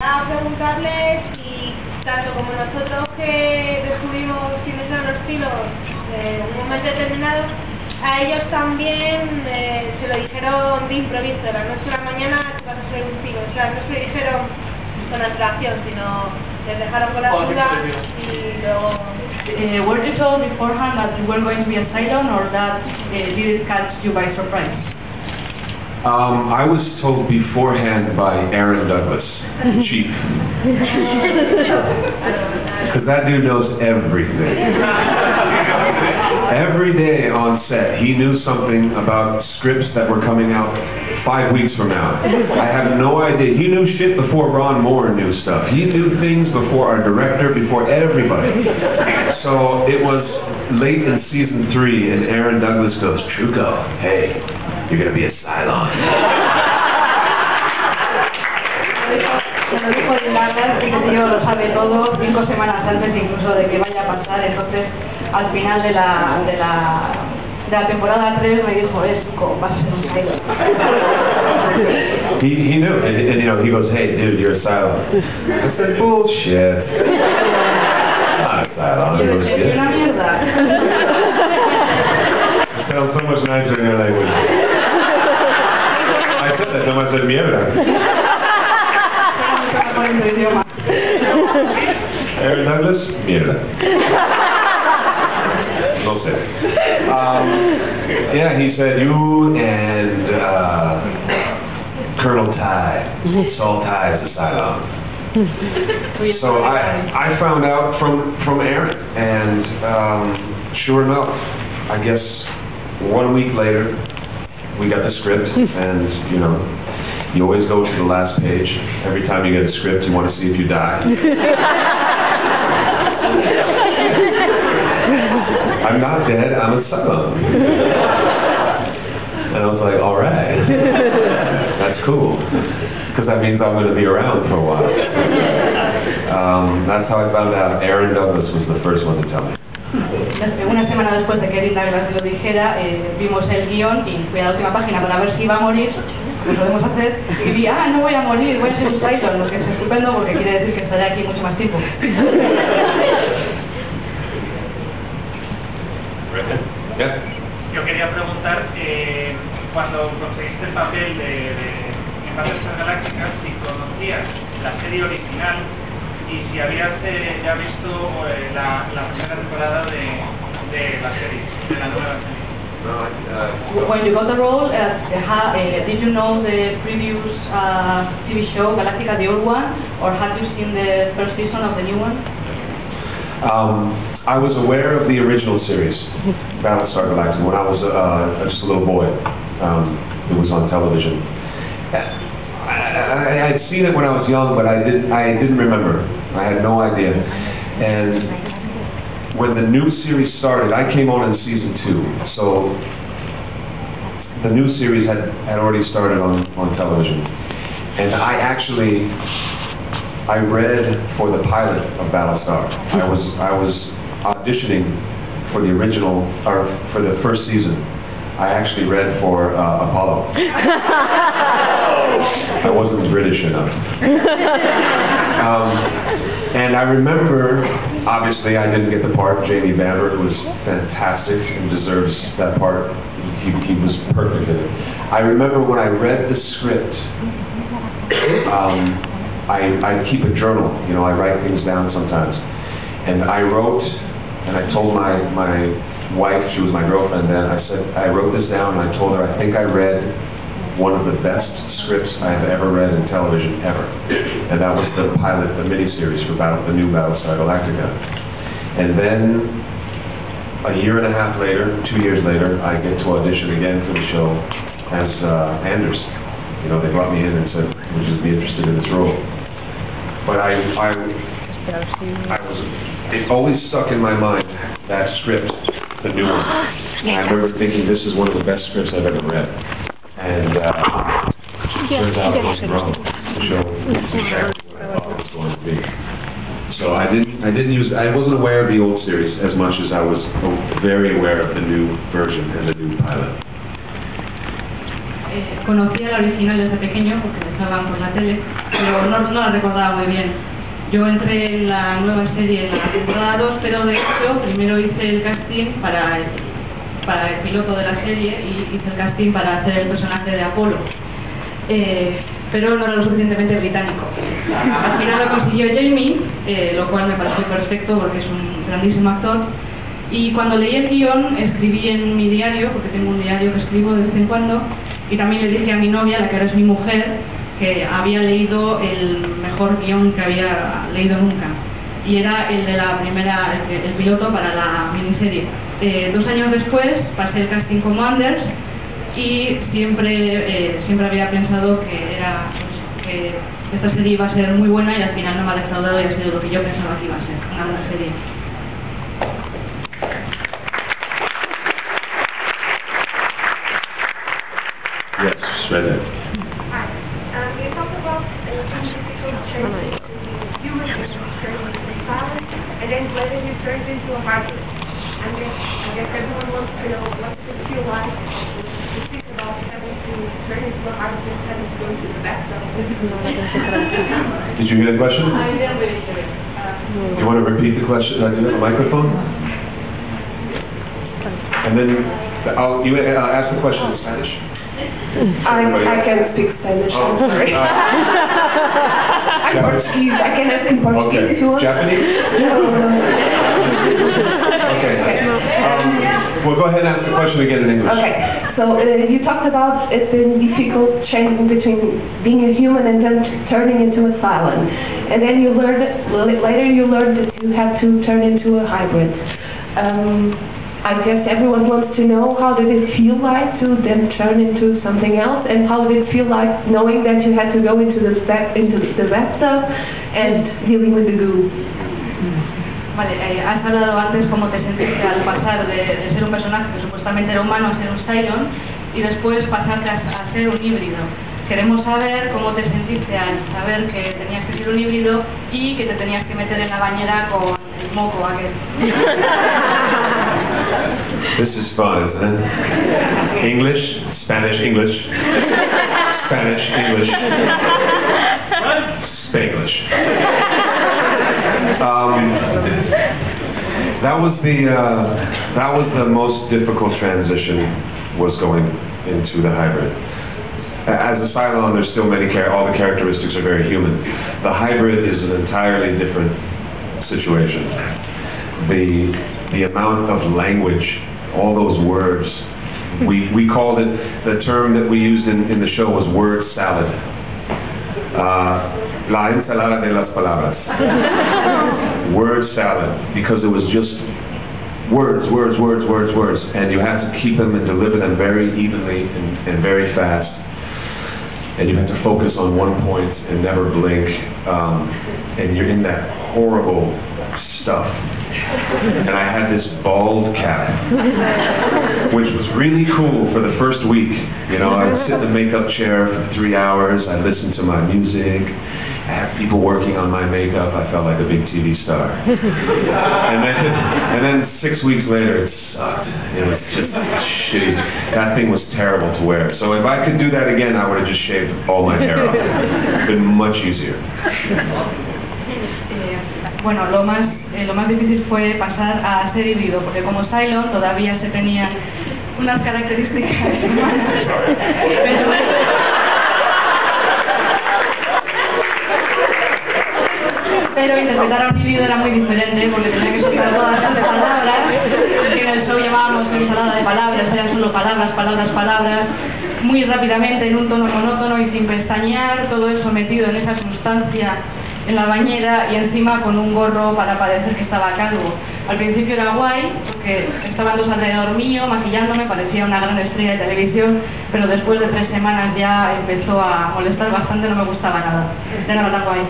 quería preguntarle si, tanto como nosotros que descubrimos quiénes eran los pilos en un momento determinado, a ellos también se lo dijeron de improviso, de la noche a la mañana vas a ser un pilo. O sea, no se lo dijeron con antelación, sino les dejaron con la duda y luego... Were you told beforehand that you were going to be a Cylon, or that did it catch you by surprise? I was told beforehand by Aaron Douglas, the chief. Because that dude knows everything. Every day on set, he knew something about scripts that were coming out 5 weeks from now. I have no idea. He knew shit before Ron Moore knew stuff. He knew things before our director, before everybody. So it was late in season 3, and Aaron Douglas goes, Trucco, hey, you're gonna be a Cylon. Se lo dijo de largas, que el tío lo sabe todo 5 semanas antes incluso de que vaya a pasar. Entonces, al final de la temporada 3 me dijo, vas a ser un Cylon. He knew, and you know, he goes, hey dude, you're a Cylon. I said, bullshit. Not a Cylon. He goes, es una mierda. It sounds so much nicer in your language. I said that, no, I said mierda. Aaron Douglas, mierda. No sé. Yeah, he said you and Colonel Ty, Saul Ty is the Cylon. So I found out from Aaron, and sure enough, I guess 1 week later, we got the script, and you know, you always go to the last page. Every time you get a script, you want to see if you die. I'm not dead, I'm a Cylon. And I was like, alright. That's cool. Because that means I'm going to be around for a while. That's how I found out Aaron Douglas was the first one to tell me. Una semana después de que Aaron Douglas lo dijera, vimos el guión y fui a la última página para ver si iba a morir, como podemos hacer, y vi, no voy a morir, voy a ser un Cylon, lo que es estupendo porque quiere decir que estaré aquí mucho más tiempo. Yo quería preguntar, cuando conseguiste el papel en Battlestar Galactica, si conocías la serie original y si habías ya visto la primera temporada de la serie, de la nueva serie. When you got the role, did you know the previous TV show, Galactica, the old one, or had you seen the first season of the new one? I was aware of the original series, Battlestar Galactica, when I was just a little boy. It was on television. I had seen it when I was young, but I didn't remember. I had no idea. And when the new series started, I came on in season 2, so the new series had already started on television. And I read for the pilot of Battlestar. I was auditioning for the original, or for the first season. I actually read for Apollo. I wasn't British enough. And I remember, obviously I didn't get the part. Jamie Bamber was fantastic and deserves that part. He was perfect in it. I remember when I read the script, I keep a journal, you know, I write things down sometimes. And I wrote, and I told my wife, she was my girlfriend then, I wrote this down and I told her I think I read one of the best scripts I have ever read in television ever. And that was the pilot, the miniseries for the new Battlestar Galactica. And then, a year and a half later, 2 years later, I get to audition again for the show as Anders. You know, they brought me in and said, would you be interested in this role? But it always stuck in my mind, that script, the new one. And I remember thinking, this is one of the best scripts I've ever read. And turns out it was wrong. The show was exactly what I thought it was going to be. So I wasn't aware of the old series as much as I was very aware of the new version and the new pilot. Conocía la original desde pequeño porque la estaban por la tele. pero no la recordaba muy bien. Yo entré en la nueva serie en la temporada 2, pero de hecho primero hice el casting para el piloto de la serie y hice el casting para hacer el personaje de Apolo. Pero no era lo suficientemente británico. Al final lo consiguió Jamie, lo cual me pareció perfecto porque es un grandísimo actor. Y cuando leí el guión, escribí en mi diario, porque tengo un diario que escribo de vez en cuando, y también le dije a mi novia, la que ahora es mi mujer, que había leído el mejor guión que había leído nunca. Y era el de la primera, el piloto para la miniserie. 2 años después pasé el casting como Anders, y siempre había pensado que esta serie iba a ser muy buena, y al final no me ha defraudado y ha sido lo que yo pensaba que iba a ser, una buena serie. Yes, right there. Hi. You talked about some difficult changes in human beings turning into silent, and then later you turned into a hybrid. And then I guess everyone wants to know what does it feel like to think about having to turn into a hybrid instead of going to the bathtub. Did you hear the question? I didn't really hear it. Do you want to repeat the question? Do you have a microphone? And then you ask the question in Spanish. I can speak Spanish, I'm sorry. I'm Portuguese, I can ask in Portuguese if you want. Japanese? No. Okay. Well, go ahead and ask the question again in English. Okay, so you talked about it being difficult changing between being a human and then turning into a silent. And then you learned, later you learned that you had to turn into a hybrid. I guess everyone wants to know, how did it feel like to then turn into something else, and how did it feel like knowing that you had to go into the bathtub and dealing with the goo? Vale, has hablado antes cómo te sentiste al pasar de ser un personaje que supuestamente era humano a ser un Cylon, y después pasarte a ser un híbrido. Queremos saber cómo te sentiste al saber que tenías que ser un híbrido y que te tenías que meter en la bañera con el moco aquel. This is fun, isn't it? English, Spanish, English, Spanish, English, Spanglish. That was the most difficult transition, was going into the hybrid. As a Cylon, there's still all the characteristics are very human. The hybrid is an entirely different situation. The amount of language, all those words, we called it, the term that we used in the show was word salad. La ensalada de las palabras. Word salad, because it was just words, and you had to keep them and deliver them very evenly and very fast. And you have to focus on one point and never blink, and you're in that horrible stuff. And I had this bald cap, which was really cool for the first week. You know, I would sit in the makeup chair for 3 hours, I listened to my music, I had people working on my makeup, I felt like a big TV star. And then 6 weeks later, it sucked. It was just shitty. That thing was terrible to wear. So if I could do that again, I would have just shaved all my hair off. It would have been much easier. Bueno, lo más difícil fue pasar a ser híbrido, porque como Cylon todavía se tenían unas características humanas. Pero interpretar a un híbrido era muy diferente, porque tenía que soltar todas las palabras, que en el show llamábamos ensalada de palabras, eran solo palabras, muy rápidamente en un tono monótono y sin pestañear, todo eso metido en esa sustancia en la bañera y encima con un gorro para parecer que estaba calvo. Al principio era guay, porque estaban todos alrededor mío, maquillándome, parecía una gran estrella de televisión, pero después de 3 semanas ya empezó a molestar bastante, no me gustaba nada. Ya no era tan guay.